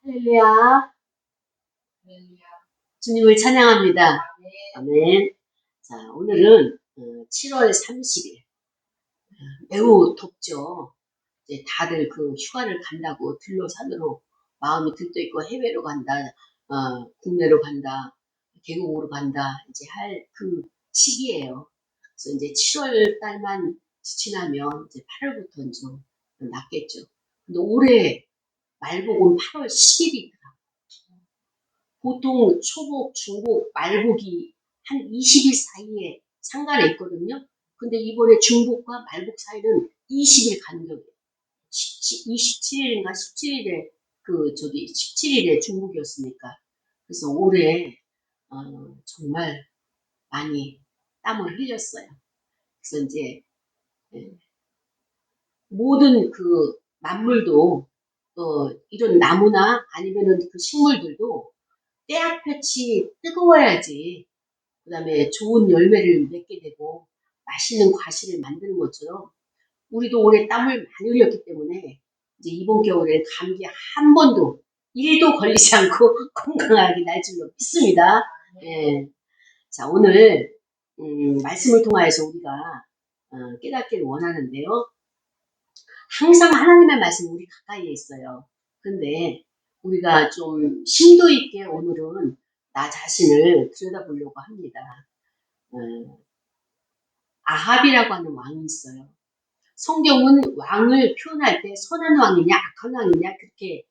할렐루야. 주님을 찬양합니다. 아멘. 자, 오늘은 7월 30일. 매우 덥죠. 이제 다들 그 휴가를 간다고 들로 산으로 마음이 들떠있고 해외로 간다, 국내로 간다, 계곡으로 간다, 이제 할 그 시기예요. 그래서 이제 7월 달만 지나면 이제 8월부터는 좀 낫겠죠. 근데 올해 말복은 8월 10일이더라. 보통 초복, 중복, 말복이 한 20일 사이에 상관에 있거든요. 근데 이번에 중복과 말복 사이는 20일 간격이에요. 27일인가 17일에 17일에 중복이었으니까. 그래서 올해 정말 많이 땀을 흘렸어요. 그래서 이제 모든 그 만물도 이런 나무나 아니면은 그 식물들도 때약볕이 뜨거워야지 그 다음에 좋은 열매를 맺게 되고 맛있는 과실을 만드는 것처럼 우리도 올해 땀을 많이 흘렸기 때문에 이제 이번 겨울에 감기 한 번도 1도 걸리지 않고 건강하게 날 줄로 믿습니다. 예. 자, 오늘 말씀을 통하여서 우리가 깨닫기를 원하는데요. 항상 하나님의 말씀이 우리 가까이에 있어요. 근데 우리가 좀 심도 있게 오늘은 나 자신을 들여다보려고 합니다. 아합이라고 하는 왕이 있어요. 성경은 왕을 표현할 때 선한 왕이냐 악한 왕이냐 그렇게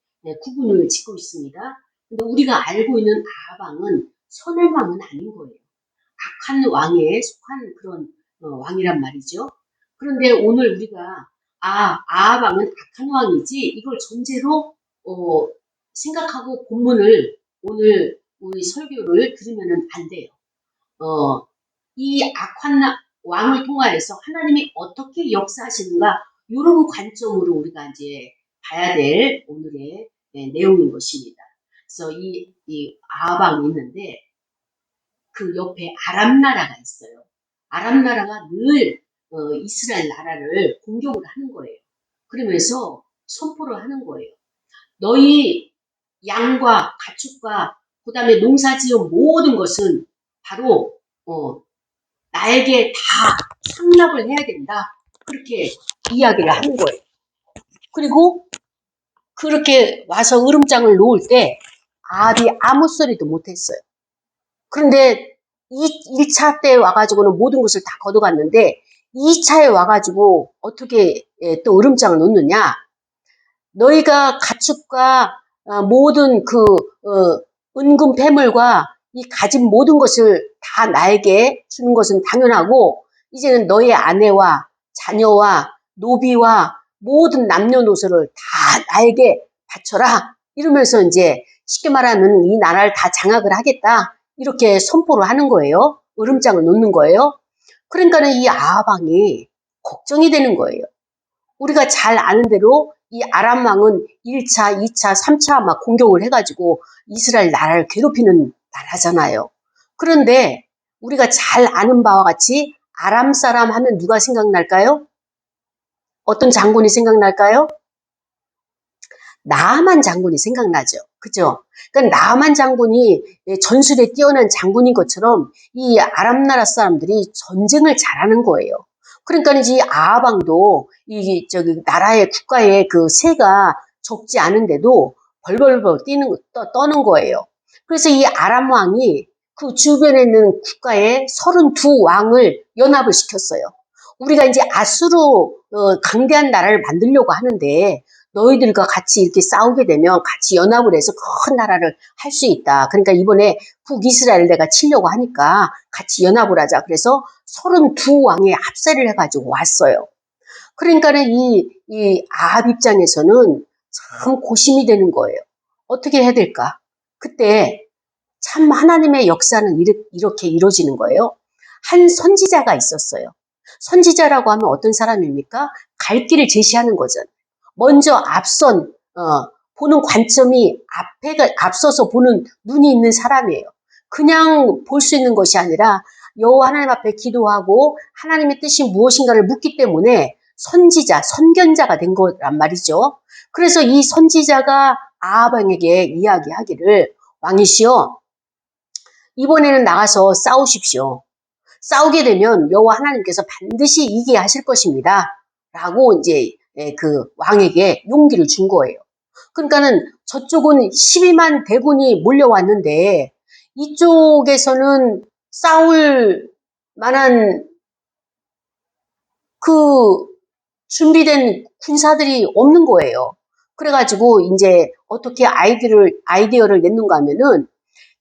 구분을 짓고 있습니다. 근데 우리가 알고 있는 아합 왕은 선한 왕은 아닌 거예요. 악한 왕에 속한 그런 왕이란 말이죠. 그런데 오늘 우리가 아합 왕은 악한 왕이지 이걸 전제로 생각하고 본문을 오늘 우리 설교를 들으면 안 돼요. 이 악한 왕을 통하여서 하나님이 어떻게 역사하시는가 이런 관점으로 우리가 이제 봐야 될 오늘의 내용인 것입니다. 그래서 이 아합 왕이 있는데 그 옆에 아람 나라가 있어요. 아람 나라가 늘 이스라엘 나라를 공격을 하는 거예요. 그러면서 선포를 하는 거예요. 너희 양과 가축과 그 다음에 농사지은 모든 것은 바로 나에게 다 상납을 해야 된다. 그렇게 이야기를 하는 거예요. 그리고 그렇게 와서 으름장을 놓을 때 아합이 아무 소리도 못했어요. 그런데 1차 때 와가지고는 모든 것을 다 걷어갔는데 2차에 와가지고 어떻게 또 으름장을 놓느냐. 너희가 가축과 모든 그 은금 패물과 이 가진 모든 것을 다 나에게 주는 것은 당연하고 이제는 너의 아내와 자녀와 노비와 모든 남녀노소를 다 나에게 바쳐라. 이러면서 이제 쉽게 말하면 이 나라를 다 장악을 하겠다. 이렇게 선포를 하는 거예요. 으름장을 놓는 거예요. 그러니까는 이 아합 왕이 걱정이 되는 거예요. 우리가 잘 아는 대로 이 아람 왕은 1차, 2차, 3차 막 공격을 해가지고 이스라엘 나라를 괴롭히는 나라잖아요. 그런데 우리가 잘 아는 바와 같이 아람 사람 하면 누가 생각날까요? 어떤 장군이 생각날까요? 나아만 장군이 생각나죠. 그죠? 그러니까 나아만 장군이 전술에 뛰어난 장군인 것처럼 이 아람 나라 사람들이 전쟁을 잘하는 거예요. 그러니까 이제 아합 왕도 나라의 국가의 그 세가 적지 않은데도 벌벌벌 떠는 거예요. 그래서 이 아람 왕이 그 주변에 있는 국가의 32왕을 연합을 시켰어요. 우리가 이제 아수르 강대한 나라를 만들려고 하는데 너희들과 같이 이렇게 싸우게 되면 같이 연합을 해서 큰 나라를 할 수 있다. 그러니까 이번에 북이스라엘 내가 치려고 하니까 같이 연합을 하자. 그래서 32왕의 합세를 해가지고 왔어요. 그러니까는 이 아합 입장에서는 참 고심이 되는 거예요. 어떻게 해야 될까? 그때 참 하나님의 역사는 이렇게 이루어지는 거예요. 한 선지자가 있었어요. 선지자라고 하면 어떤 사람입니까? 갈 길을 제시하는 거잖아요. 먼저 보는 관점이 앞서서 보는 눈이 있는 사람이에요. 그냥 볼 수 있는 것이 아니라 여호와 하나님 앞에 기도하고 하나님의 뜻이 무엇인가를 묻기 때문에 선지자, 선견자가 된 거란 말이죠. 그래서 이 선지자가 아합에게 이야기하기를 왕이시여 이번에는 나가서 싸우십시오. 싸우게 되면 여호와 하나님께서 반드시 이기게 하실 것입니다. 라고 이제 그 왕에게 용기를 준 거예요. 그러니까는 저쪽은 12만 대군이 몰려왔는데 이쪽에서는 싸울 만한 그 준비된 군사들이 없는 거예요. 그래가지고 이제 어떻게 아이디어를 냈는가 하면은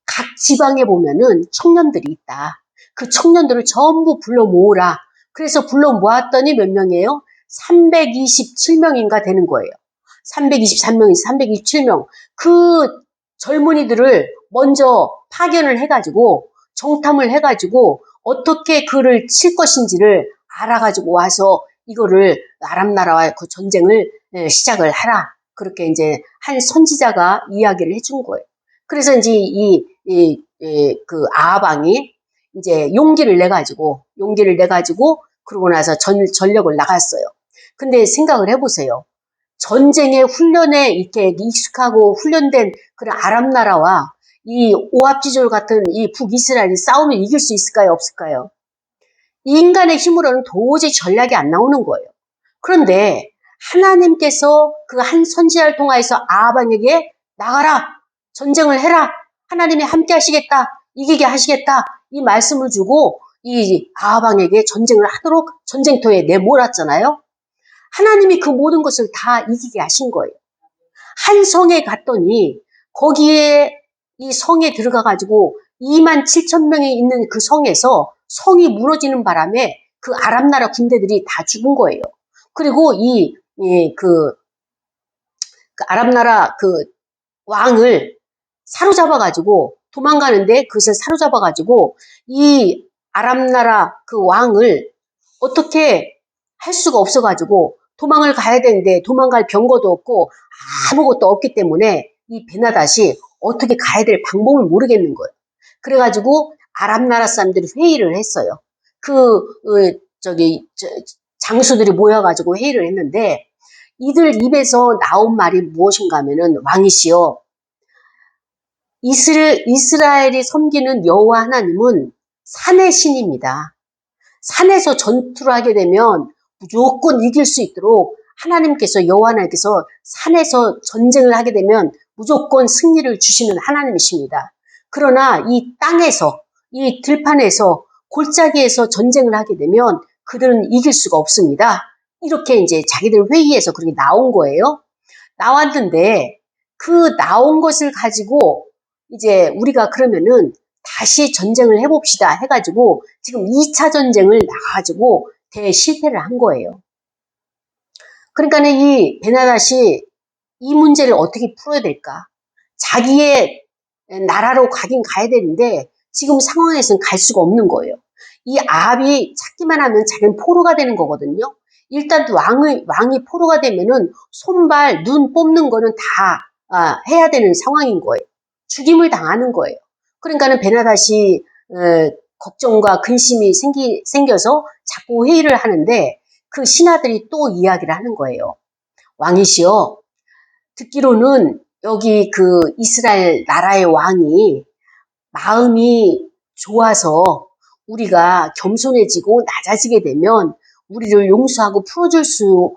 각 지방에 보면은 청년들이 있다. 그 청년들을 전부 불러 모으라. 그래서 불러 모았더니 몇 명이에요? 327명인가 되는 거예요. 323명이 327명. 그 젊은이들을 먼저 파견을 해가지고 정탐을 해가지고 어떻게 그를 칠 것인지를 알아가지고 와서 이거를 아람 나라와 그 전쟁을 시작을 하라. 그렇게 이제 한 선지자가 이야기를 해준 거예요. 그래서 이제 그 아합 왕이 이제 용기를 내가지고 그러고 나서 전력을 나갔어요. 근데 생각을 해보세요. 전쟁의 훈련에 이렇게 익숙하고 훈련된 그런 아랍 나라와 이 오합지졸 같은 이 북이스라엘이 싸우면 이길 수 있을까요? 없을까요? 이 인간의 힘으로는 도저히 전략이 안 나오는 거예요. 그런데 하나님께서 그 한 선지자를 통하여서 아합 왕에게 나가라, 전쟁을 해라, 하나님이 함께 하시겠다, 이기게 하시겠다, 이 말씀을 주고 이 아합 왕에게 전쟁을 하도록 전쟁터에 내몰았잖아요. 하나님이 그 모든 것을 다 이기게 하신 거예요. 한 성에 갔더니 거기에 이 성에 들어가가지고 2만 7천 명이 있는 그 성에서 성이 무너지는 바람에 그 아랍 나라 군대들이 다 죽은 거예요. 그리고 그 아랍 나라 그 왕을 사로잡아가지고 도망가는데 그것을 사로잡아가지고 이 아랍 나라 그 왕을 어떻게 할 수가 없어가지고 도망을 가야 되는데 도망갈 병거도 없고 아무것도 없기 때문에 이 베나닷이 어떻게 가야 될 방법을 모르겠는 거예요. 그래가지고 아랍 나라 사람들이 회의를 했어요. 장수들이 모여가지고 회의를 했는데 이들 입에서 나온 말이 무엇인가 하면은 왕이시여 이스라엘이 섬기는 여호와 하나님은 산의 신입니다. 산에서 전투를 하게 되면 무조건 이길 수 있도록 하나님께서 여호와 하나님께서 산에서 전쟁을 하게 되면 무조건 승리를 주시는 하나님이십니다. 그러나 이 땅에서 이 들판에서 골짜기에서 전쟁을 하게 되면 그들은 이길 수가 없습니다. 이렇게 이제 자기들 회의에서 그렇게 나온 거예요. 나왔는데 그 나온 것을 가지고 이제 우리가 그러면은 다시 전쟁을 해봅시다 해가지고 지금 2차 전쟁을 나가가지고 대실패를 한 거예요. 그러니까는 이 베나닷이 이 문제를 어떻게 풀어야 될까? 자기의 나라로 가긴 가야 되는데 지금 상황에서는 갈 수가 없는 거예요. 이 아합이 찾기만 하면 자기는 포로가 되는 거거든요. 일단 왕이 포로가 되면은 손발, 눈 뽑는 거는 다 해야 되는 상황인 거예요. 죽임을 당하는 거예요. 그러니까는 베나닷이 걱정과 근심이 생겨서 자꾸 회의를 하는데 그 신하들이 또 이야기를 하는 거예요. 왕이시여, 듣기로는 여기 그 이스라엘 나라의 왕이 마음이 좋아서 우리가 겸손해지고 낮아지게 되면 우리를 용서하고 풀어줄 수도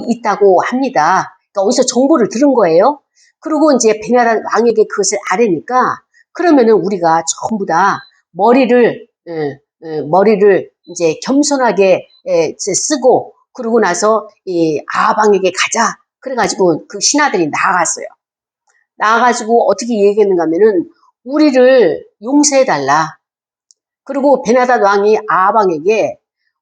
있다고 합니다. 그러니까 어디서 정보를 들은 거예요. 그리고 이제 베나닷 왕에게 그것을 아뢰니까 그러면은 우리가 전부 다 머리를 이제 겸손하게 쓰고 그러고 나서 이 아합 왕에게 가자. 그래가지고 그 신하들이 나아갔어요. 나아가지고 어떻게 얘기했는가 하면은 우리를 용서해달라. 그리고 베나닷 왕이 아합 왕에게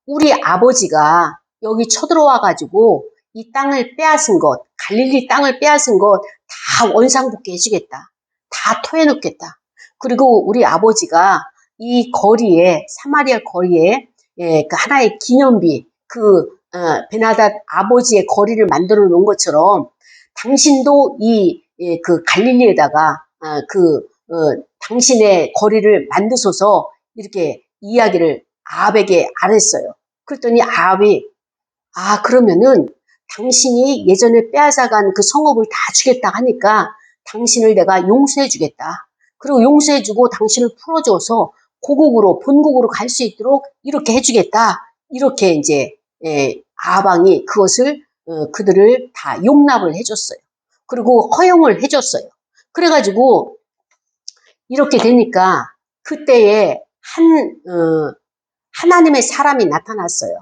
우리 아버지가 여기 쳐들어와가지고 이 땅을 빼앗은 것, 갈릴리 땅을 빼앗은 것 다 원상복귀 해주겠다. 다 토해놓겠다. 그리고 우리 아버지가 이 거리에, 사마리아 거리에 그 하나의 기념비, 베나닷 아버지의 거리를 만들어 놓은 것처럼 당신도 그 갈릴리에다가 당신의 거리를 만드소서 이렇게 이야기를 아합에게 아랬어요. 그랬더니 아합이 그러면은 당신이 예전에 빼앗아간 그 성읍을 다 주겠다 하니까 당신을 내가 용서해 주겠다. 그리고 용서해 주고 당신을 풀어줘서 고국으로 본국으로 갈 수 있도록 이렇게 해주겠다. 이렇게 이제 아방이 그것을 그들을 다 용납을 해줬어요. 그리고 허용을 해줬어요. 그래가지고 이렇게 되니까 그때에 하나님의 사람이 나타났어요.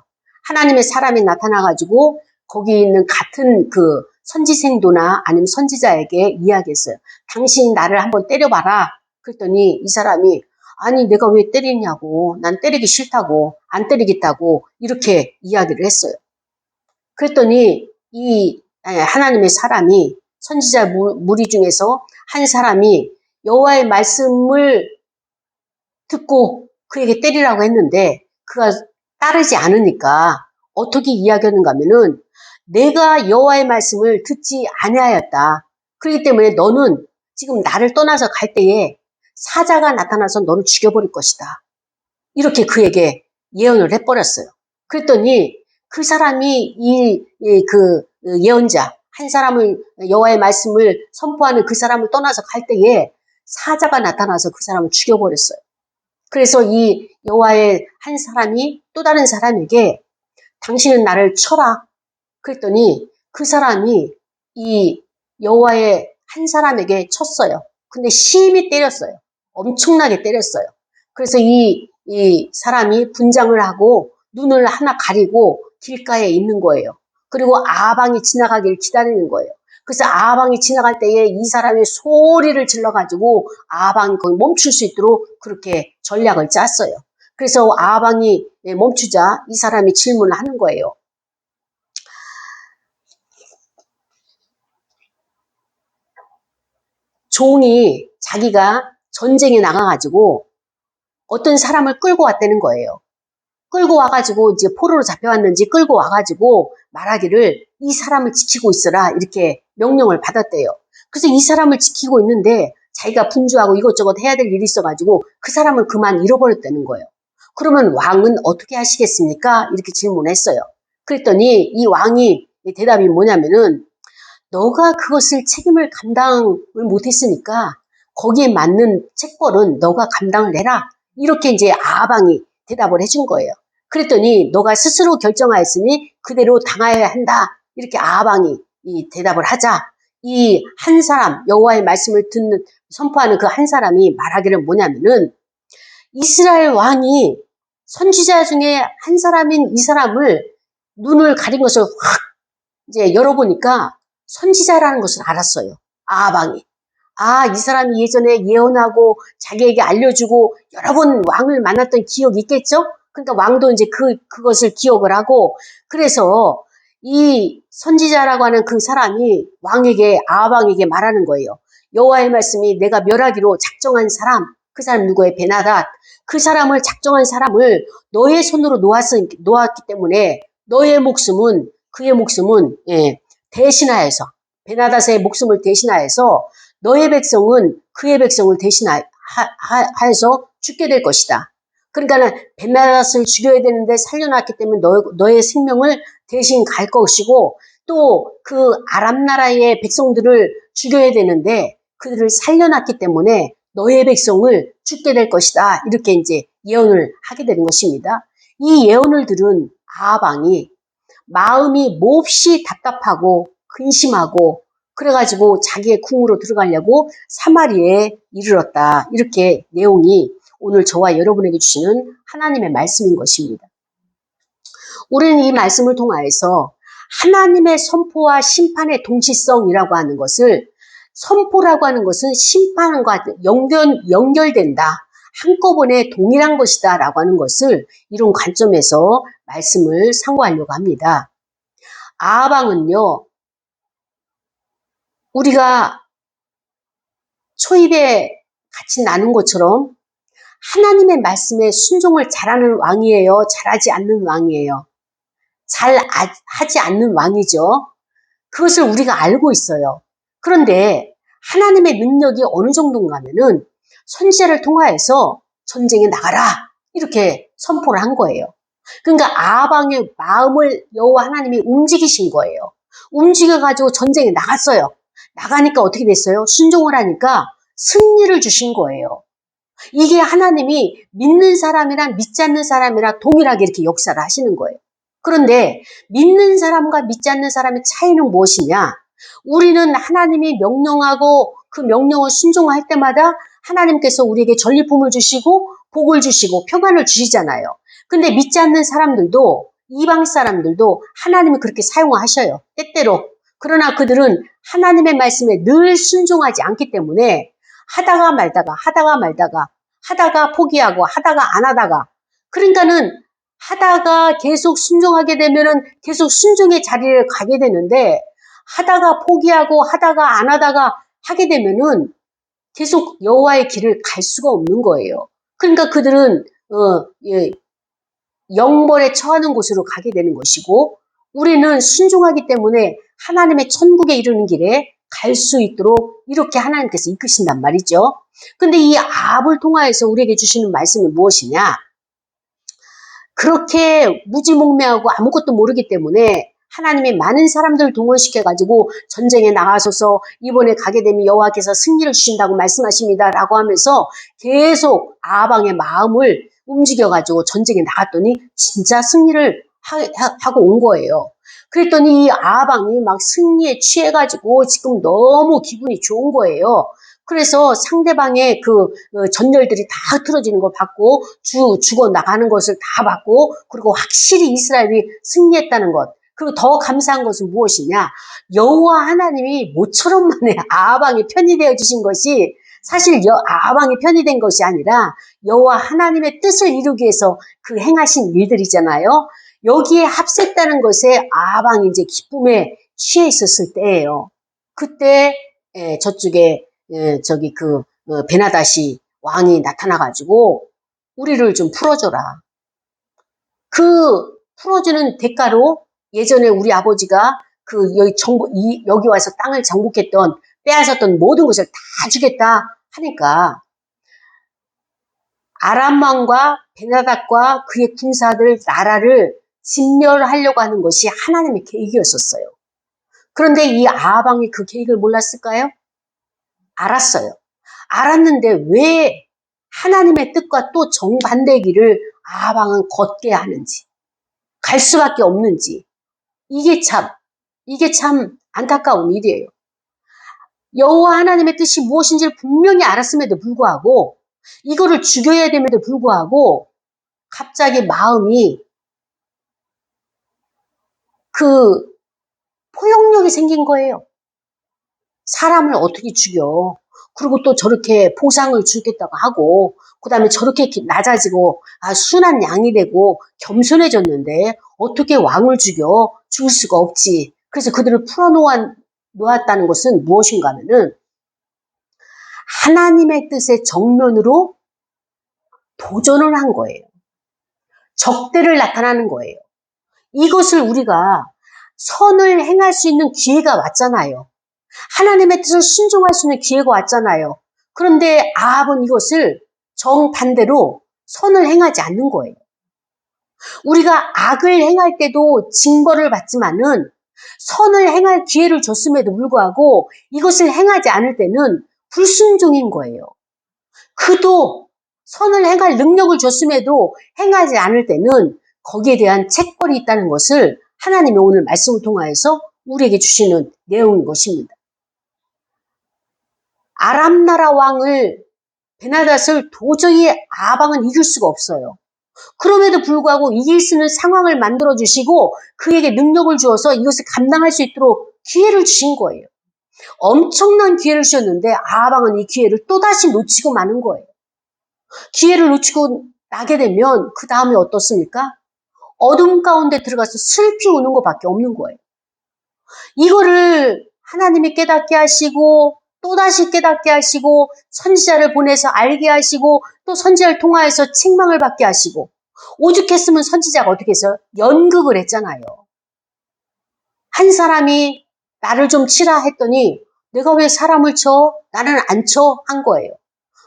하나님의 사람이 나타나가지고 거기 있는 같은 그 선지생도나 아니면 선지자에게 이야기했어요. 당신 나를 한번 때려봐라. 그랬더니 이 사람이 아니 내가 왜 때리냐고, 난 때리기 싫다고, 안 때리겠다고 이렇게 이야기를 했어요. 그랬더니 이 하나님의 사람이 선지자 무리 중에서 한 사람이 여호와의 말씀을 듣고 그에게 때리라고 했는데 그가 따르지 않으니까 어떻게 이야기하는가 하면은 내가 여호와의 말씀을 듣지 아니하였다. 그렇기 때문에 너는 지금 나를 떠나서 갈 때에 사자가 나타나서 너를 죽여버릴 것이다. 이렇게 그에게 예언을 해버렸어요. 그랬더니 그 사람이 그 예언자 한 사람을 여호와의 말씀을 선포하는 그 사람을 떠나서 갈 때에 사자가 나타나서 그 사람을 죽여버렸어요. 그래서 이 여호와의 한 사람이 또 다른 사람에게 당신은 나를 쳐라. 그랬더니 그 사람이 이 여호와의 한 사람에게 쳤어요. 근데 심히 때렸어요. 엄청나게 때렸어요. 그래서 이 사람이 분장을 하고 눈을 하나 가리고 길가에 있는 거예요. 그리고 아방이 지나가길 기다리는 거예요. 그래서 아방이 지나갈 때에 이 사람이 소리를 질러가지고 아방이 거기 멈출 수 있도록 그렇게 전략을 짰어요. 그래서 아방이 멈추자 이 사람이 질문을 하는 거예요. 종이 자기가 전쟁에 나가가지고 어떤 사람을 끌고 왔다는 거예요. 끌고 와가지고 이제 포로로 잡혀왔는지 끌고 와가지고 말하기를 이 사람을 지키고 있어라 이렇게 명령을 받았대요. 그래서 이 사람을 지키고 있는데 자기가 분주하고 이것저것 해야 될 일이 있어가지고 그 사람을 그만 잃어버렸다는 거예요. 그러면 왕은 어떻게 하시겠습니까? 이렇게 질문했어요. 그랬더니 이 왕이 대답이 뭐냐면은 너가 그것을 책임을 감당을 못했으니까 거기에 맞는 책벌은 너가 감당을 해라. 이렇게 이제 아방이 대답을 해준 거예요. 그랬더니 너가 스스로 결정하였으니 그대로 당하여야 한다. 이렇게 아방이 대답을 하자 이 한 사람 여호와의 말씀을 듣는 선포하는 그 한 사람이 말하기를 뭐냐면은 이스라엘 왕이 선지자 중에 한 사람인 이 사람을 눈을 가린 것을 확 이제 열어보니까 선지자라는 것을 알았어요. 아방이. 이 사람이 예전에 예언하고 자기에게 알려주고 여러 번 왕을 만났던 기억이 있겠죠? 그러니까 왕도 이제 그것을 기억을 하고 그래서 이 선지자라고 하는 그 사람이 아방에게 말하는 거예요. 여호와의 말씀이 내가 멸하기로 작정한 사람, 그 사람 누구예요? 베나닷. 그 사람을 작정한 사람을 너의 손으로 놓았기 때문에 너의 목숨은 그의 목숨은 대신하여서 베나닷의 목숨을 대신하여서 너의 백성은 그의 백성을 대신하여서 죽게 될 것이다. 그러니까 베나닷을 죽여야 되는데 살려놨기 때문에 너의 생명을 대신 갈 것이고 또 그 아람 나라의 백성들을 죽여야 되는데 그들을 살려놨기 때문에 너의 백성을 죽게 될 것이다. 이렇게 이제 예언을 하게 되는 것입니다. 이 예언을 들은 아방이 마음이 몹시 답답하고 근심하고 그래가지고 자기의 궁으로 들어가려고 사마리에 이르렀다. 이렇게 내용이 오늘 저와 여러분에게 주시는 하나님의 말씀인 것입니다. 우리는 이 말씀을 통하여서 하나님의 선포와 심판의 동시성이라고 하는 것을 선포라고 하는 것은 심판과 연결된다. 한꺼번에 동일한 것이다 라고 하는 것을 이런 관점에서 말씀을 상고하려고 합니다. 아방은요. 우리가 초입에 같이 나눈 것처럼 하나님의 말씀에 순종을 잘하는 왕이에요? 잘하지 않는 왕이에요? 잘하지 않는 왕이죠. 그것을 우리가 알고 있어요. 그런데 하나님의 능력이 어느 정도인가 하면은 선지자를 통하여서 전쟁에 나가라 이렇게 선포를 한 거예요. 그러니까 아방의 마음을 여호와 하나님이 움직이신 거예요. 움직여가지고 전쟁에 나갔어요. 나가니까 어떻게 됐어요? 순종을 하니까 승리를 주신 거예요. 이게 하나님이 믿는 사람이랑 믿지 않는 사람이랑 동일하게 이렇게 역사를 하시는 거예요. 그런데 믿는 사람과 믿지 않는 사람의 차이는 무엇이냐? 우리는 하나님이 명령하고 그 명령을 순종할 때마다 하나님께서 우리에게 전리품을 주시고 복을 주시고 평안을 주시잖아요. 근데 믿지 않는 사람들도 이방 사람들도 하나님이 그렇게 사용하셔요. 때때로. 그러나 그들은 하나님의 말씀에 늘 순종하지 않기 때문에 하다가 말다가 포기하고 하다가 안 하다가 그러니까는 하다가 계속 순종하게 되면은 계속 순종의 자리를 가게 되는데 하다가 포기하고 하다가 안 하다가 하게 되면은 계속 여호와의 길을 갈 수가 없는 거예요. 그러니까 그들은 영벌에 처하는 곳으로 가게 되는 것이고 우리는 순종하기 때문에 하나님의 천국에 이르는 길에 갈 수 있도록 이렇게 하나님께서 이끄신단 말이죠. 근데 이 아합을 통하여서 우리에게 주시는 말씀은 무엇이냐? 그렇게 무지몽매하고 아무것도 모르기 때문에 하나님이 많은 사람들 동원시켜가지고 전쟁에 나가셔서 이번에 가게 되면 여호와께서 승리를 주신다고 말씀하십니다 라고 하면서 계속 아합왕의 마음을 움직여가지고 전쟁에 나갔더니 진짜 승리를 하고 온 거예요. 그랬더니 이 아합왕이 막 승리에 취해가지고 지금 너무 기분이 좋은 거예요. 그래서 상대방의 그 전열들이 다 흐트러지는 걸 봤고 죽어 나가는 것을 다 봤고 그리고 확실히 이스라엘이 승리했다는 것. 그리고 더 감사한 것은 무엇이냐? 여호와 하나님이 모처럼 만에 아합왕이 편이 되어 주신 것이 사실 아합왕이 편이 된 것이 아니라 여호와 하나님의 뜻을 이루기 위해서 그 행하신 일들이잖아요. 여기에 합세했다는 것에 아합왕이 이제 기쁨에 취해 있었을 때예요. 그때 저쪽에 저기 베나다시 왕이 나타나가지고 우리를 좀 풀어줘라. 그 풀어주는 대가로 예전에 우리 아버지가 여기 와서 땅을 정복했던 빼앗았던 모든 것을 다 주겠다 하니까 아람 왕과 베나닥과 그의 군사들 나라를 진멸하려고 하는 것이 하나님의 계획이었었어요. 그런데 이 아합 왕이 그 계획을 몰랐을까요? 알았어요. 알았는데 왜 하나님의 뜻과 또 정반대의 길을 아합 왕은 걷게 하는지, 갈 수밖에 없는지, 이게 참 안타까운 일이에요. 여호와 하나님의 뜻이 무엇인지를 분명히 알았음에도 불구하고 이거를 죽여야 됨에도 불구하고 갑자기 마음이 포용력이 생긴 거예요. 사람을 어떻게 죽여? 그리고 또 저렇게 보상을 주겠다고 하고 그 다음에 저렇게 낮아지고 순한 양이 되고 겸손해졌는데 어떻게 왕을 죽여? 죽을 수가 없지. 그래서 그들을 풀어놓았다는 것은 무엇인가 하면은 하나님의 뜻의 정면으로 도전을 한 거예요. 적대를 나타나는 거예요. 이것을 우리가 선을 행할 수 있는 기회가 왔잖아요. 하나님의 뜻을 순종할 수 있는 기회가 왔잖아요. 그런데 아합은 이것을 정반대로 선을 행하지 않는 거예요. 우리가 악을 행할 때도 징벌을 받지만은 선을 행할 기회를 줬음에도 불구하고 이것을 행하지 않을 때는 불순종인 거예요. 그도 선을 행할 능력을 줬음에도 행하지 않을 때는 거기에 대한 책벌이 있다는 것을 하나님이 오늘 말씀을 통하여서 우리에게 주시는 내용인 것입니다. 아람 나라 왕을 베나닷을 도저히 아합 왕은 이길 수가 없어요. 그럼에도 불구하고 이길 수 있는 상황을 만들어 주시고 그에게 능력을 주어서 이것을 감당할 수 있도록 기회를 주신 거예요. 엄청난 기회를 주셨는데 아합 왕은 이 기회를 또다시 놓치고 마는 거예요. 기회를 놓치고 나게 되면 그 다음에 어떻습니까? 어둠 가운데 들어가서 슬피 우는 것밖에 없는 거예요. 이거를 하나님이 깨닫게 하시고 또다시 깨닫게 하시고 선지자를 보내서 알게 하시고 또 선지자를 통하여서 책망을 받게 하시고 오죽했으면 선지자가 어떻게 해서 연극을 했잖아요. 한 사람이 나를 좀 치라 했더니 내가 왜 사람을 쳐? 나는 안 쳐? 한 거예요.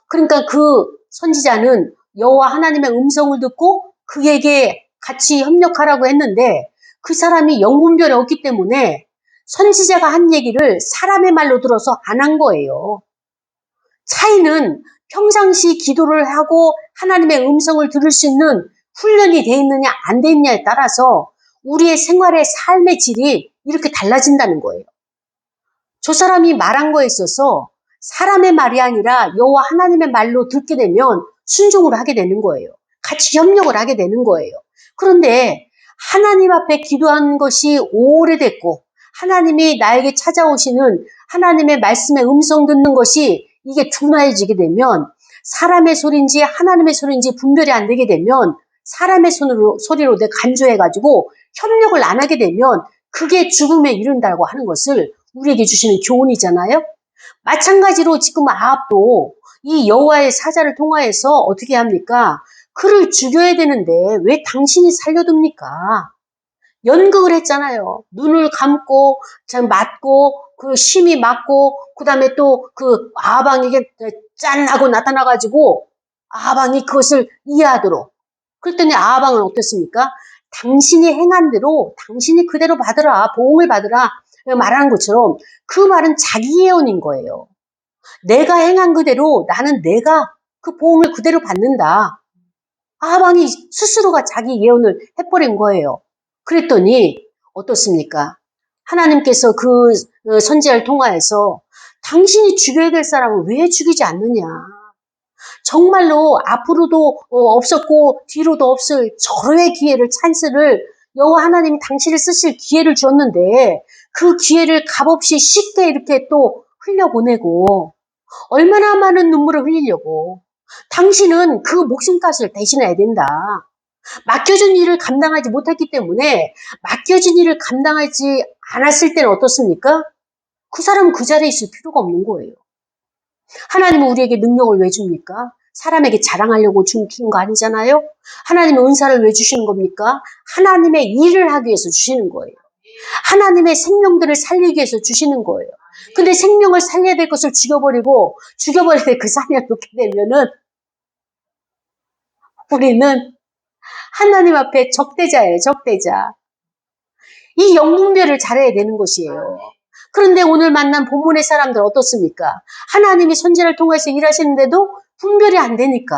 그러니까 그 선지자는 여호와 하나님의 음성을 듣고 그에게 같이 협력하라고 했는데 그 사람이 영분별이 없기 때문에 선지자가 한 얘기를 사람의 말로 들어서 안 한 거예요. 차이는 평상시 기도를 하고 하나님의 음성을 들을 수 있는 훈련이 돼 있느냐 안 돼 있느냐에 따라서 우리의 생활의 삶의 질이 이렇게 달라진다는 거예요. 저 사람이 말한 거에 있어서 사람의 말이 아니라 여호와 하나님의 말로 듣게 되면 순종을 하게 되는 거예요. 같이 협력을 하게 되는 거예요. 그런데 하나님 앞에 기도한 것이 오래됐고 하나님이 나에게 찾아오시는 하나님의 말씀의 음성 듣는 것이 이게 둔화해지게 되면 사람의 소리인지 하나님의 소리인지 분별이 안 되게 되면 사람의 소리로 내가 간주해가지고 협력을 안 하게 되면 그게 죽음에 이른다고 하는 것을 우리에게 주시는 교훈이잖아요. 마찬가지로 지금 아합도 이 여호와의 사자를 통하여서 어떻게 합니까? 그를 죽여야 되는데 왜 당신이 살려둡니까? 연극을 했잖아요. 눈을 감고 맞고 그 심히 맞고 그다음에 또 그 아합에게 짠 하고 나타나가지고 아합이 그것을 이해하도록. 그랬더니 아합은 어떻습니까? 당신이 행한 대로 당신이 그대로 받으라, 보응을 받으라 말하는 것처럼 그 말은 자기 예언인 거예요. 내가 행한 그대로 나는 내가 그 보응을 그대로 받는다. 아합이 스스로가 자기 예언을 해버린 거예요. 그랬더니 어떻습니까? 하나님께서 그 선지자를 통하여서 당신이 죽여야 될 사람을 왜 죽이지 않느냐. 정말로 앞으로도 없었고 뒤로도 없을 절호의 기회를 찬스를 여호와 하나님이 당신을 쓰실 기회를 주었는데 그 기회를 값없이 쉽게 이렇게 또 흘려보내고 얼마나 많은 눈물을 흘리려고. 당신은 그 목숨값을 대신해야 된다. 맡겨진 일을 감당하지 못했기 때문에 맡겨진 일을 감당하지 않았을 때는 어떻습니까? 그 사람은 그 자리에 있을 필요가 없는 거예요. 하나님은 우리에게 능력을 왜 줍니까? 사람에게 자랑하려고 주는 거 아니잖아요? 하나님의 은사를 왜 주시는 겁니까? 하나님의 일을 하기 위해서 주시는 거예요. 하나님의 생명들을 살리기 위해서 주시는 거예요. 근데 생명을 살려야 될 것을 죽여버려야 될 그 사람을 놓게 되면은 우리는 하나님 앞에 적대자예요, 적대자. 이 영분별을 잘해야 되는 것이에요. 그런데 오늘 만난 본문의 사람들 어떻습니까? 하나님이 선지자를 통해서 일하시는데도 분별이 안 되니까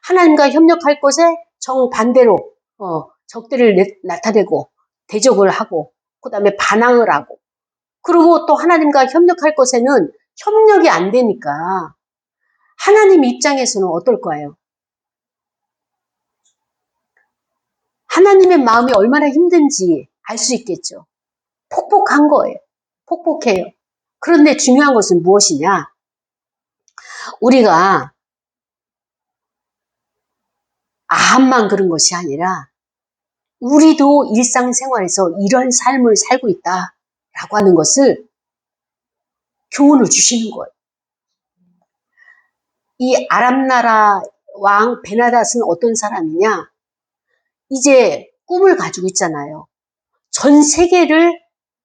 하나님과 협력할 것에 정반대로 적대를 나타내고 대적을 하고 그 다음에 반항을 하고 그리고 또 하나님과 협력할 것에는 협력이 안 되니까 하나님 입장에서는 어떨까요? 하나님의 마음이 얼마나 힘든지 알 수 있겠죠. 폭폭한 거예요. 폭폭해요. 그런데 중요한 것은 무엇이냐? 우리가 아합만 그런 것이 아니라 우리도 일상생활에서 이런 삶을 살고 있다라고 하는 것을 교훈을 주시는 거예요. 이 아랍나라 왕 베나닷은 어떤 사람이냐? 이제 꿈을 가지고 있잖아요. 전 세계를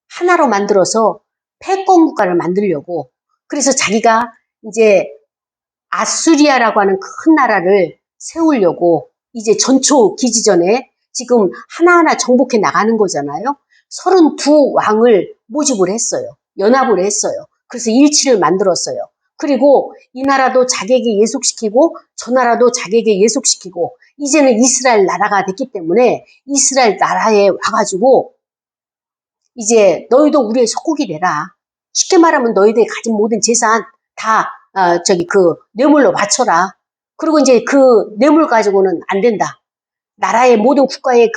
하나로 만들어서 패권 국가를 만들려고. 그래서 자기가 이제 아수리아라고 하는 큰 나라를 세우려고 이제 전초 기지전에 지금 하나하나 정복해 나가는 거잖아요. 32 왕을 모집을 했어요. 연합을 했어요. 그래서 일치를 만들었어요. 그리고 이 나라도 자기에게 예속시키고 저 나라도 자기에게 예속시키고 이제는 이스라엘 나라가 됐기 때문에 이스라엘 나라에 와가지고 이제 너희도 우리의 속국이 되라. 쉽게 말하면 너희들이 가진 모든 재산 다 그 뇌물로 바쳐라. 그리고 이제 그 뇌물 가지고는 안 된다. 나라의 모든 국가의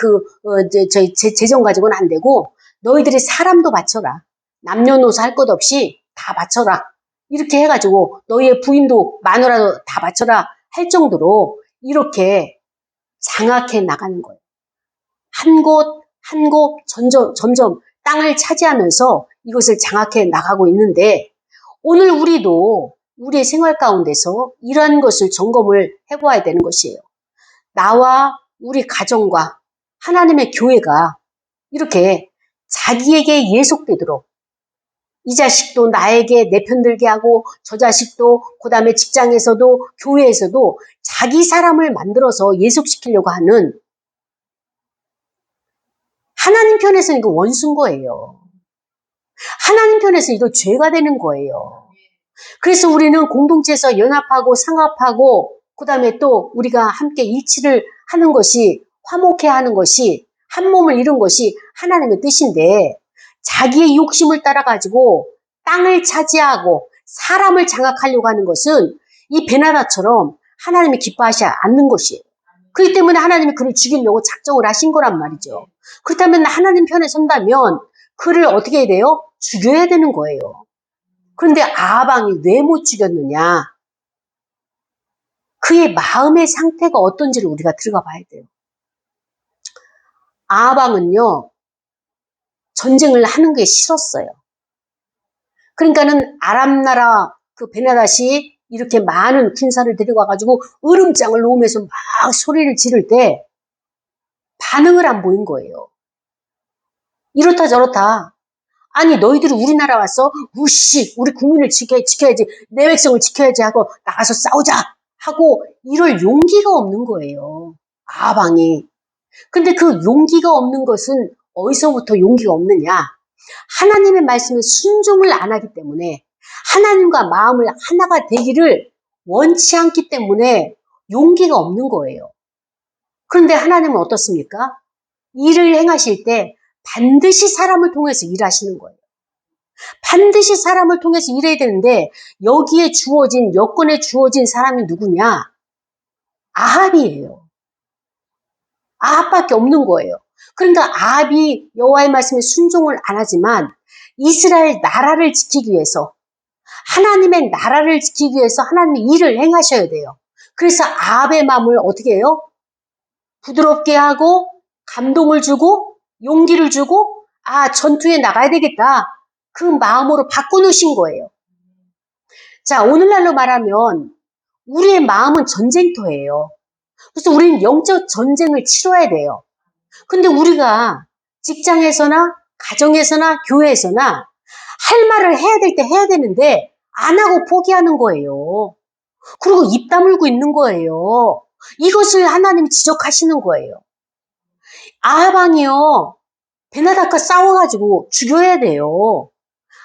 재정 가지고는 안 되고 너희들이 사람도 바쳐라. 남녀노소 할 것 없이 다 바쳐라. 이렇게 해가지고 너희의 부인도 마누라도 다 바쳐라 할 정도로 이렇게 장악해 나가는 거예요. 한 곳 한 곳 점점 땅을 차지하면서 이것을 장악해 나가고 있는데 오늘 우리도 우리의 생활 가운데서 이러한 것을 점검을 해보아야 되는 것이에요. 나와 우리 가정과 하나님의 교회가 이렇게 자기에게 예속되도록 이 자식도 나에게 내 편들게 하고 저 자식도 그 다음에 직장에서도 교회에서도 자기 사람을 만들어서 예속시키려고 하는 하나님 편에서는 이거 원수인 거예요. 하나님 편에서 이거 죄가 되는 거예요. 그래서 우리는 공동체에서 연합하고 상합하고 그 다음에 또 우리가 함께 일치를 하는 것이 화목해 하는 것이 한 몸을 이룬 것이 하나님의 뜻인데 자기의 욕심을 따라가지고 땅을 차지하고 사람을 장악하려고 하는 것은 이 베나다처럼 하나님이 기뻐하지 않는 것이에요. 그렇기 때문에 하나님이 그를 죽이려고 작정을 하신 거란 말이죠. 그렇다면 하나님 편에 선다면 그를 어떻게 해야 돼요? 죽여야 되는 거예요. 그런데 아합왕이 왜 못 죽였느냐? 그의 마음의 상태가 어떤지를 우리가 들어가 봐야 돼요. 아합왕은요, 전쟁을 하는 게 싫었어요. 그러니까는 아람 나라 그 베나닷이 이렇게 많은 군사를 데려가가지고 으름장을 놓으면서 막 소리를 지를 때 반응을 안 보인 거예요. 이렇다 저렇다. 아니 너희들이 우리나라 와서 우씨 우리 국민을 지켜야지 내 백성을 지켜야지 하고 나가서 싸우자 하고 이럴 용기가 없는 거예요. 아방이. 근데 그 용기가 없는 것은 어디서부터 용기가 없느냐? 하나님의 말씀에 순종을 안 하기 때문에 하나님과 마음을 하나가 되기를 원치 않기 때문에 용기가 없는 거예요. 그런데 하나님은 어떻습니까? 일을 행하실 때 반드시 사람을 통해서 일하시는 거예요. 반드시 사람을 통해서 일해야 되는데 여기에 주어진 여건에 주어진 사람이 누구냐? 아합이에요. 아합밖에 없는 거예요. 그러니까 아합이 여호와의 말씀에 순종을 안 하지만 이스라엘 나라를 지키기 위해서 하나님의 나라를 지키기 위해서 하나님의 일을 행하셔야 돼요. 그래서 아합의 마음을 어떻게 해요? 부드럽게 하고 감동을 주고 용기를 주고 전투에 나가야 되겠다. 그 마음으로 바꿔놓으신 거예요. 자, 오늘날로 말하면 우리의 마음은 전쟁터예요. 그래서 우리는 영적 전쟁을 치러야 돼요. 근데 우리가 직장에서나 가정에서나 교회에서나 할 말을 해야 될 때 해야 되는데 안 하고 포기하는 거예요. 그리고 입 다물고 있는 거예요. 이것을 하나님이 지적하시는 거예요. 아합왕이요. 베나닷과 싸워가지고 죽여야 돼요.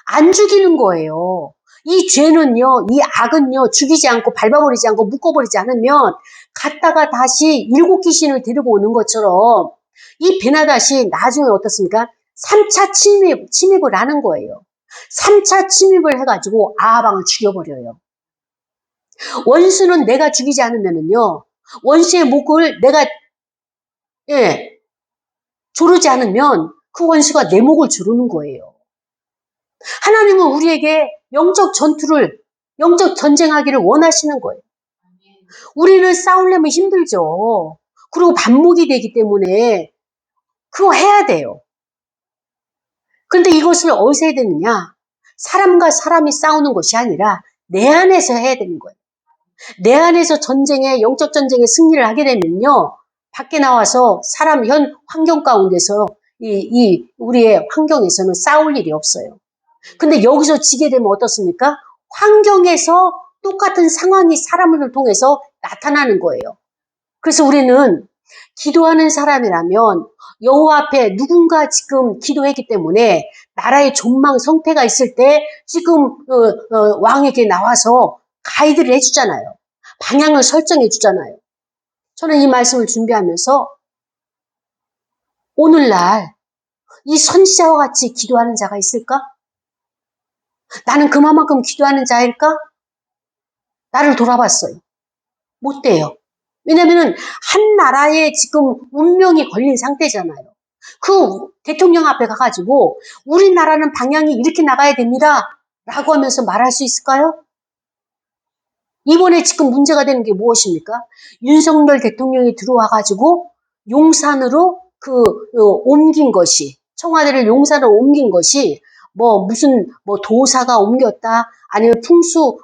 안 죽이는 거예요. 이 죄는요, 이 악은요, 죽이지 않고 밟아버리지 않고 묶어버리지 않으면 갔다가 다시 일곱 귀신을 데리고 오는 것처럼 이 베나닷이 나중에 어떻습니까? 3차 침입을 하는 거예요. 3차 침입을 해가지고 아합왕을 죽여버려요. 원수는 내가 죽이지 않으면은요, 원수의 목을 내가, 조르지 않으면 그 원수가 내 목을 조르는 거예요. 하나님은 우리에게 영적 전쟁하기를 원하시는 거예요. 우리는 싸우려면 힘들죠. 그리고 반목이 되기 때문에 그거 해야 돼요. 근데 이것을 어디서 해야 되느냐? 사람과 사람이 싸우는 것이 아니라 내 안에서 해야 되는 거예요. 내 안에서 영적 전쟁에 승리를 하게 되면요. 밖에 나와서 사람 현 환경 가운데서 우리의 환경에서는 싸울 일이 없어요. 근데 여기서 지게 되면 어떻습니까? 환경에서 똑같은 상황이 사람을 통해서 나타나는 거예요. 그래서 우리는 기도하는 사람이라면 여호와 앞에 누군가 지금 기도했기 때문에 나라의 존망 성패가 있을 때 지금 왕에게 나와서 가이드를 해주잖아요. 방향을 설정해 주잖아요. 저는 이 말씀을 준비하면서 오늘날 이 선지자와 같이 기도하는 자가 있을까? 나는 그만큼 기도하는 자일까? 나를 돌아봤어요. 못 돼요. 왜냐면은 한 나라에 지금 운명이 걸린 상태잖아요. 그 대통령 앞에 가가지고 우리나라는 방향이 이렇게 나가야 됩니다. 라고 하면서 말할 수 있을까요? 이번에 지금 문제가 되는 게 무엇입니까? 윤석열 대통령이 들어와가지고 용산으로 옮긴 것이, 청와대를 용산으로 옮긴 것이 무슨 도사가 옮겼다, 아니면 풍수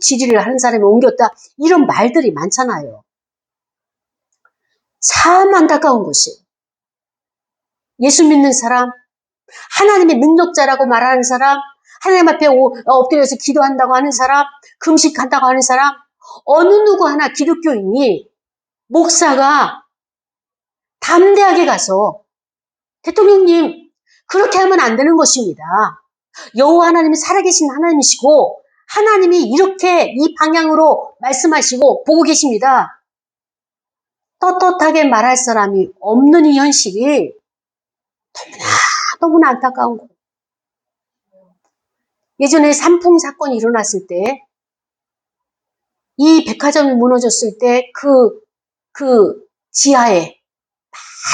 지리를 하는 사람이 옮겼다, 이런 말들이 많잖아요. 참 안타까운 것이 예수 믿는 사람, 하나님의 능력자라고 말하는 사람, 하나님 앞에 엎드려서 기도한다고 하는 사람, 금식한다고 하는 사람, 어느 누구 하나 기독교인이 목사가 담대하게 가서 대통령님 그렇게 하면 안 되는 것입니다. 여호와 하나님은 살아계신 하나님이시고 하나님이 이렇게 이 방향으로 말씀하시고 보고 계십니다. 떳떳하게 말할 사람이 없는 이 현실이 너무나 안타까운 거예요. 예전에 산풍 사건이 일어났을 때, 이 백화점이 무너졌을 때 그 지하에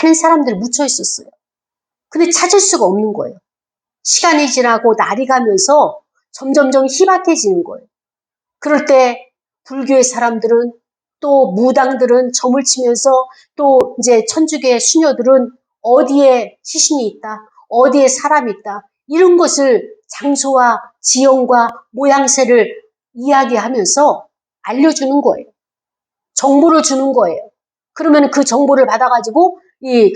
많은 사람들이 묻혀 있었어요. 근데 찾을 수가 없는 거예요. 시간이 지나고 날이 가면서 점점점 희박해지는 거예요. 그럴 때 불교의 사람들은, 또 무당들은 점을 치면서, 또 이제 천주교의 수녀들은 어디에 시신이 있다, 어디에 사람이 있다, 이런 것을 장소와 지형과 모양새를 이야기하면서 알려주는 거예요. 정보를 주는 거예요. 그러면 그 정보를 받아가지고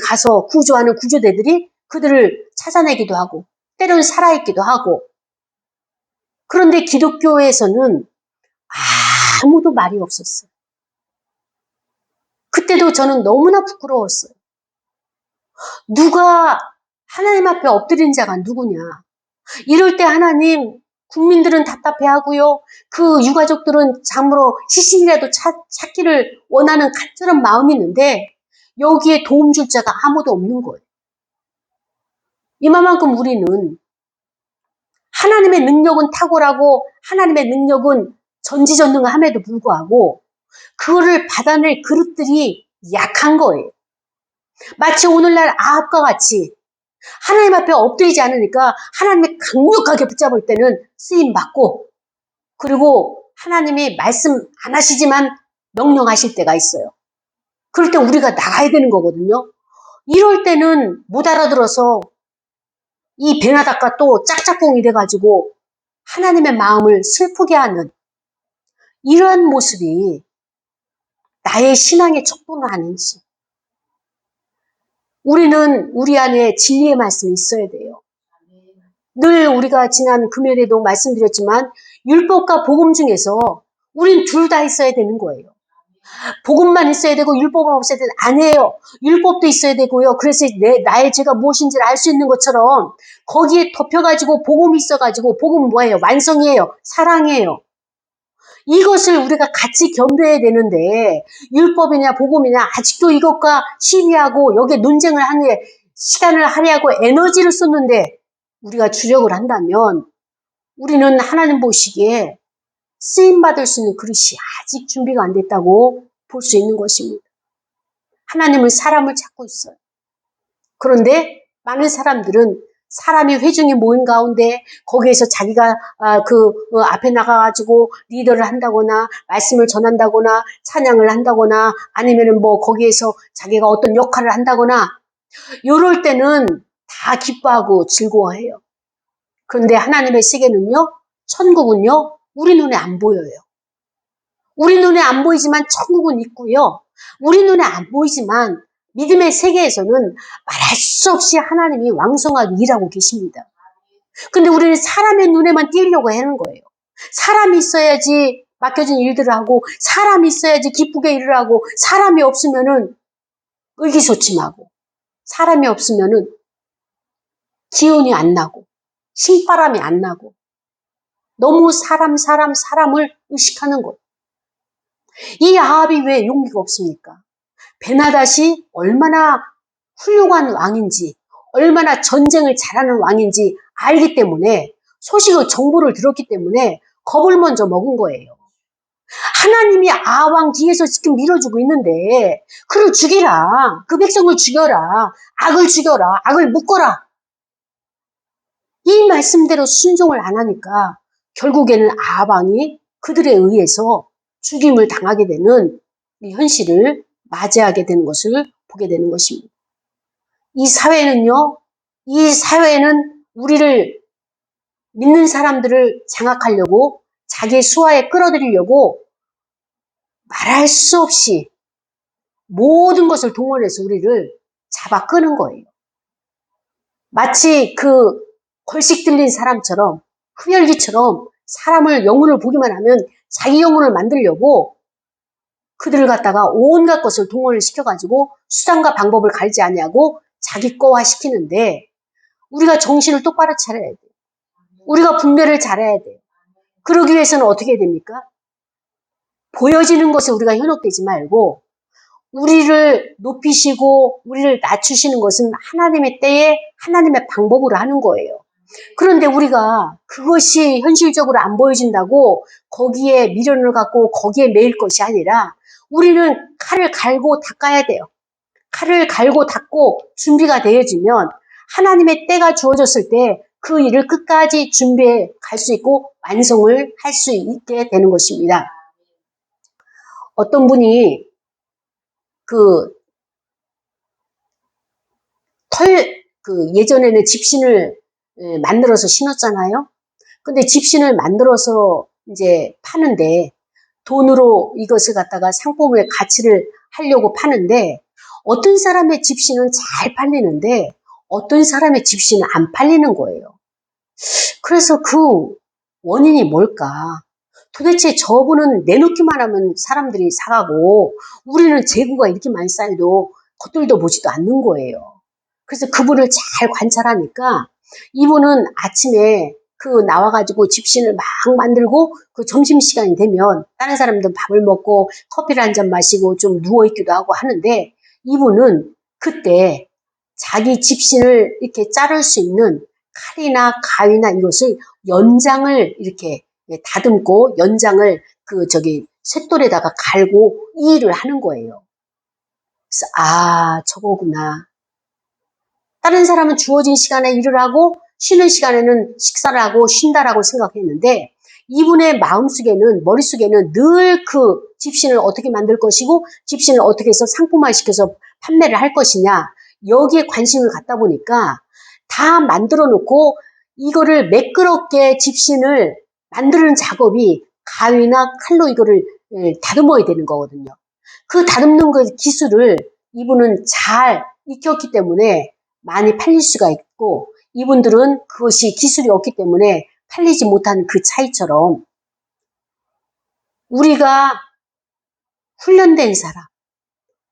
가서 구조하는 구조대들이 그들을 찾아내기도 하고 때로는 살아있기도 하고. 그런데 기독교에서는 아무도 말이 없었어요. 그때도 저는 너무나 부끄러웠어요. 누가 하나님 앞에 엎드린 자가 누구냐. 이럴 때 하나님, 국민들은 답답해하고요. 그 유가족들은 참으로 시신이라도 찾기를 원하는 간절한 마음이 있는데 여기에 도움 줄 자가 아무도 없는 거예요. 이만큼 우리는 하나님의 능력은 탁월하고 하나님의 능력은 전지전능함에도 불구하고 그거를 받아낼 그릇들이 약한 거예요. 마치 오늘날 아합과 같이 하나님 앞에 엎드리지 않으니까 하나님이 강력하게 붙잡을 때는 쓰임 받고, 그리고 하나님이 말씀 안 하시지만 명령하실 때가 있어요. 그럴 때 우리가 나가야 되는 거거든요. 이럴 때는 못 알아들어서 이 베나닥과 또 짝짝꿍이 돼가지고 하나님의 마음을 슬프게 하는 이러한 모습이 나의 신앙의 척도는 아닌지. 우리는 우리 안에 진리의 말씀이 있어야 돼요. 늘 우리가 지난 금요일에도 말씀드렸지만 율법과 복음 중에서 우린 둘 다 있어야 되는 거예요. 복음만 있어야 되고 율법은 없어야 되는, 아니에요. 율법도 있어야 되고요. 그래서 나의 죄가 무엇인지를 알 수 있는 것처럼 거기에 덮여가지고 복음이 있어가지고, 복음은 뭐예요? 완성이에요. 사랑이에요. 이것을 우리가 같이 겸비해야 되는데 율법이냐 복음이냐 아직도 이것과 시비하고 여기에 논쟁을 하는 게 시간을 할애하고 에너지를 쏟는데 우리가 주력을 한다면 우리는 하나님 보시기에 쓰임받을 수 있는 그릇이 아직 준비가 안 됐다고 볼 수 있는 것입니다. 하나님은 사람을 찾고 있어요. 그런데 많은 사람들은 사람이 회중이 모인 가운데 거기에서 자기가 앞에 나가가지고 리더를 한다거나 말씀을 전한다거나 찬양을 한다거나 아니면은 뭐 거기에서 자기가 어떤 역할을 한다거나 이럴 때는 다 기뻐하고 즐거워해요. 그런데 하나님의 세계는요, 천국은요, 우리 눈에 안 보여요. 우리 눈에 안 보이지만 천국은 있고요. 우리 눈에 안 보이지만 믿음의 세계에서는 말할 수 없이 하나님이 왕성하게 일하고 계십니다. 근데 우리는 사람의 눈에만 띄려고 하는 거예요. 사람이 있어야지 맡겨진 일들을 하고, 사람이 있어야지 기쁘게 일을 하고, 사람이 없으면은 의기소침하고, 사람이 없으면은 기운이 안 나고, 신바람이 안 나고, 너무 사람을 의식하는 거예요. 이 아합이 왜 용기가 없습니까? 베나닷이 얼마나 훌륭한 왕인지, 얼마나 전쟁을 잘하는 왕인지 알기 때문에, 소식을 정보를 들었기 때문에 겁을 먼저 먹은 거예요. 하나님이 아왕 뒤에서 지금 밀어주고 있는데 그를 죽이라, 그 백성을 죽여라, 악을 죽여라, 악을 묶어라. 이 말씀대로 순종을 안 하니까 결국에는 아왕이 그들에 의해서 죽임을 당하게 되는 이 현실을 맞이하게 되는 것을 보게 되는 것입니다. 이 사회는 우리를, 믿는 사람들을 장악하려고, 자기의 수하에 끌어들이려고 말할 수 없이 모든 것을 동원해서 우리를 잡아 끄는 거예요. 마치 그 걸식 들린 사람처럼, 흡혈귀처럼 사람을, 영혼을 보기만 하면 자기 영혼을 만들려고 그들을 갖다가 온갖 것을 동원을 시켜가지고 수단과 방법을 가리지 아니하고 자기 거화 시키는데 우리가 정신을 똑바로 차려야 돼요. 우리가 분별을 잘해야 돼요. 그러기 위해서는 어떻게 됩니까? 보여지는 것에 우리가 현혹되지 말고 우리를 높이시고 우리를 낮추시는 것은 하나님의 때에 하나님의 방법으로 하는 거예요. 그런데 우리가 그것이 현실적으로 안 보여진다고 거기에 미련을 갖고 거기에 매일 것이 아니라 우리는 칼을 갈고 닦아야 돼요. 칼을 갈고 닦고 준비가 되어지면 하나님의 때가 주어졌을 때 그 일을 끝까지 준비해 갈 수 있고 완성을 할 수 있게 되는 것입니다. 어떤 분이 예전에는 집신을 만들어서 신었잖아요. 근데 집신을 만들어서 이제 파는데 돈으로 이것을 갖다가 상품의 가치를 하려고 파는데 어떤 사람의 집신은 잘 팔리는데 어떤 사람의 집신은 안 팔리는 거예요. 그래서 그 원인이 뭘까? 도대체 저분은 내놓기만 하면 사람들이 사가고 우리는 재고가 이렇게 많이 쌓여도 겉돌도 보지도 않는 거예요. 그래서 그분을 잘 관찰하니까 이분은 아침에 나와가지고 집신을 막 만들고 그 점심시간이 되면 다른 사람들은 밥을 먹고 커피를 한 잔 마시고 좀 누워있기도 하고 하는데 이분은 그때 자기 집신을 이렇게 자를 수 있는 칼이나 가위나 이것을 연장을 이렇게 다듬고 연장을 쇳돌에다가 갈고 이 일을 하는 거예요. 그래서 저거구나. 다른 사람은 주어진 시간에 일을 하고 쉬는 시간에는 식사를 하고 쉰다라고 생각했는데 이분의 마음속에는 머릿속에는 늘 그 집신을 어떻게 만들 것이고 집신을 어떻게 해서 상품화시켜서 판매를 할 것이냐 여기에 관심을 갖다 보니까 다 만들어 놓고 이거를 매끄럽게 집신을 만드는 작업이 가위나 칼로 이거를 다듬어야 되는 거거든요. 그 다듬는 그 기술을 이분은 잘 익혔기 때문에 많이 팔릴 수가 있고 이분들은 그것이 기술이 없기 때문에 팔리지 못하는 그 차이처럼 우리가 훈련된 사람,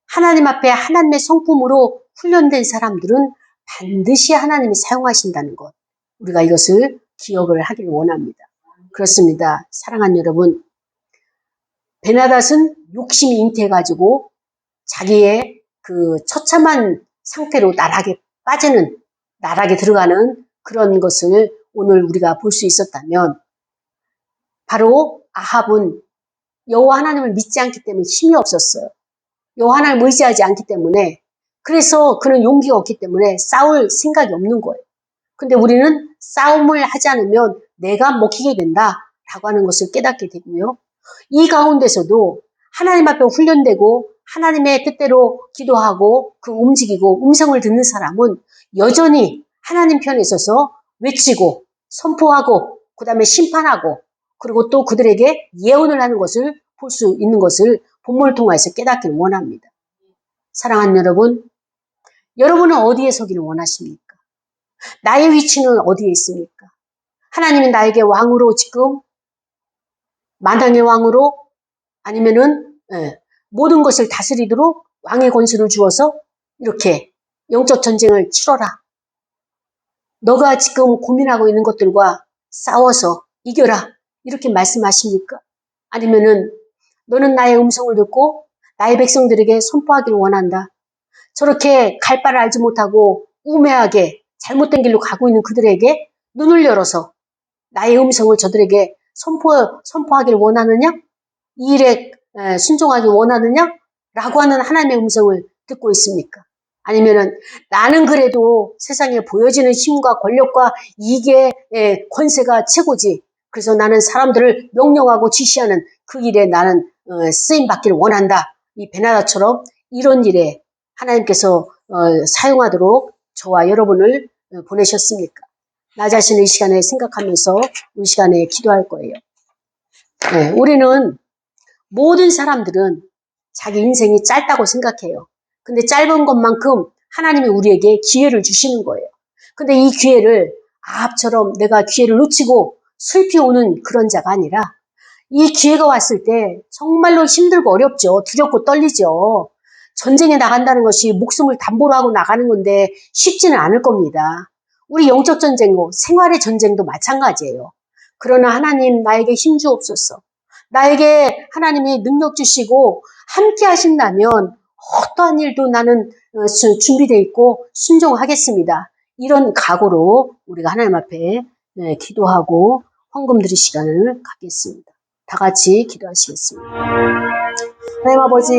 하나님 앞에 하나님의 성품으로 훈련된 사람들은 반드시 하나님이 사용하신다는 것. 우리가 이것을 기억을 하길 원합니다. 그렇습니다. 사랑하는 여러분, 베나닷은 욕심이 잉태해가지고 자기의 그 처참한 상태로 나락에 들어가는 그런 것을 오늘 우리가 볼 수 있었다면 바로 아합은 여호와 하나님을 믿지 않기 때문에 힘이 없었어요. 여호와 하나님을 의지하지 않기 때문에 그래서 그는 용기가 없기 때문에 싸울 생각이 없는 거예요. 근데 우리는 싸움을 하지 않으면 내가 먹히게 된다라고 하는 것을 깨닫게 되고요. 이 가운데서도 하나님 앞에 훈련되고 하나님의 뜻대로 기도하고 움직이고 음성을 듣는 사람은 여전히 하나님 편에 서서 외치고 선포하고 그 다음에 심판하고 그리고 또 그들에게 예언을 하는 것을 볼 수 있는 것을 본문을 통해서 깨닫기를 원합니다. 사랑하는 여러분, 여러분은 어디에 서기를 원하십니까? 나의 위치는 어디에 있습니까? 하나님이 나에게 왕으로 지금 만왕의 왕으로 아니면은 모든 것을 다스리도록 왕의 권수를 주어서 이렇게 영적 전쟁을 치러라. 너가 지금 고민하고 있는 것들과 싸워서 이겨라. 이렇게 말씀하십니까? 아니면은 너는 나의 음성을 듣고 나의 백성들에게 선포하기를 원한다. 저렇게 갈 바를 알지 못하고 우매하게 잘못된 길로 가고 있는 그들에게 눈을 열어서 나의 음성을 저들에게 선포하기를 원하느냐? 이 일에 순종하기 원하느냐? 라고 하는 하나님의 음성을 듣고 있습니까? 아니면은 나는 그래도 세상에 보여지는 힘과 권력과 이게 권세가 최고지. 그래서 나는 사람들을 명령하고 지시하는 그 일에 나는 쓰임받기를 원한다. 이 베나다처럼 이런 일에 하나님께서 사용하도록 저와 여러분을 보내셨습니까? 나 자신을 이 시간에 생각하면서 우리 시간에 기도할 거예요. 우리는 모든 사람들은 자기 인생이 짧다고 생각해요. 근데 짧은 것만큼 하나님이 우리에게 기회를 주시는 거예요. 근데 이 기회를 아합처럼 내가 기회를 놓치고 슬피 오는 그런 자가 아니라 이 기회가 왔을 때 정말로 힘들고 어렵죠. 두렵고 떨리죠. 전쟁에 나간다는 것이 목숨을 담보로 하고 나가는 건데 쉽지는 않을 겁니다. 우리 영적 전쟁도 생활의 전쟁도 마찬가지예요. 그러나 하나님 나에게 힘 주옵소서. 나에게 하나님이 능력 주시고 함께 하신다면 어떠한 일도 나는 준비되어 있고 순종하겠습니다. 이런 각오로 우리가 하나님 앞에 기도하고 헌금 드릴 시간을 갖겠습니다. 다 같이 기도하시겠습니다. 하나님 아버지